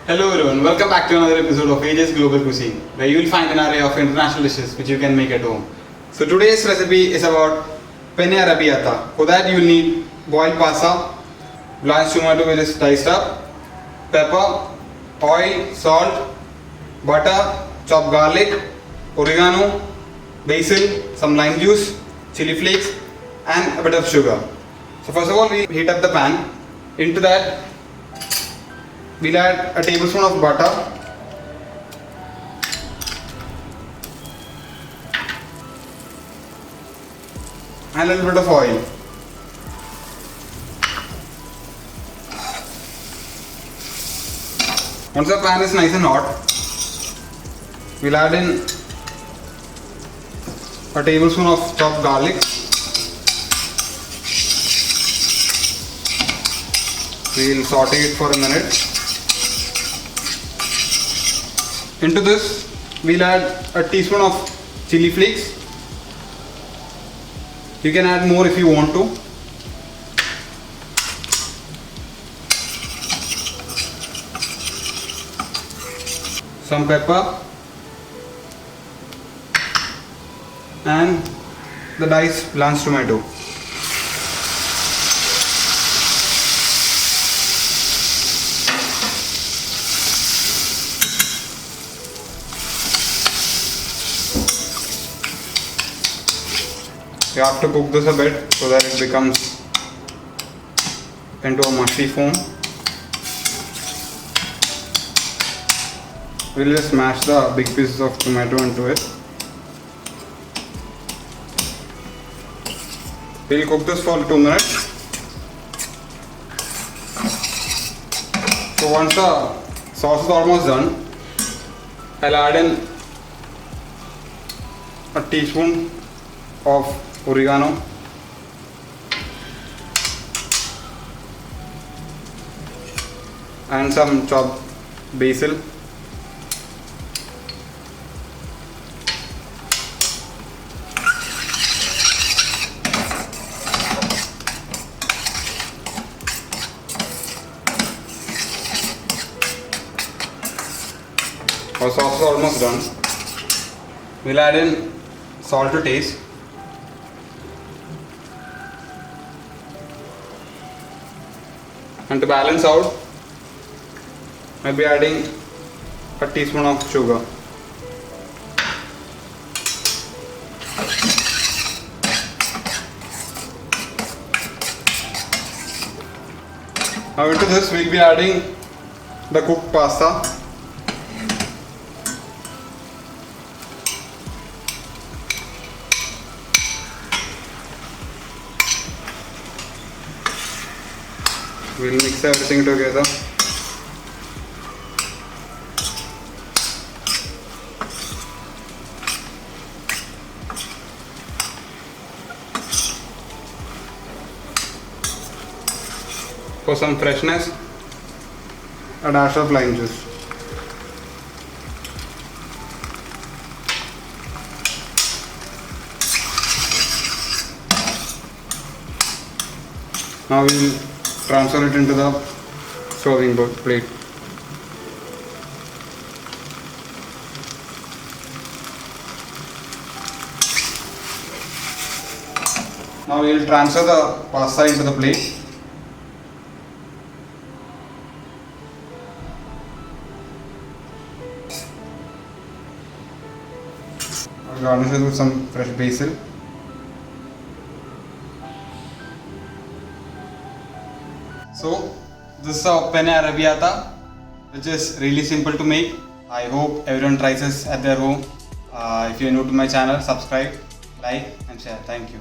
Hello everyone, welcome back to another episode of AJ's Global Cuisine, where you will find an array of international dishes which you can make at home. So today's recipe is about Penne Arrabbiata. For that you will need boiled pasta, blanched tomato which is diced up, pepper, oil, salt, butter, chopped garlic, oregano, basil, some lime juice, chili flakes and a bit of sugar. So first of all we heat up the pan. Into that we'll add a tablespoon of butter, and a little bit of oil. Once the pan is nice and hot, we'll add in a tablespoon of chopped garlic. We'll saute it for a minute. Into this, we'll add a teaspoon of chili flakes. You can add more if you want to. Some pepper and the diced blanched tomato. You have to cook this a bit so that it becomes into a mushy foam. We'll just smash the big pieces of tomato into it. We'll cook this for 2 minutes. So once the sauce is almost done, I'll add in a teaspoon of oregano, and some chopped basil, our sauce is almost done. We'll add in salt to taste. And to balance out, I'll be adding a teaspoon of sugar. Now into this we'll be adding the cooked pasta. We'll mix everything together. For some freshness, a dash of lime juice. Now we'll transfer it into the serving plate. Now we will transfer the pasta into the plate. I'll garnish it with some fresh basil. So this is our Penne Arrabbiata, which is really simple to make. I hope everyone tries this at their home. If you are new to my channel, subscribe, like and share. Thank you.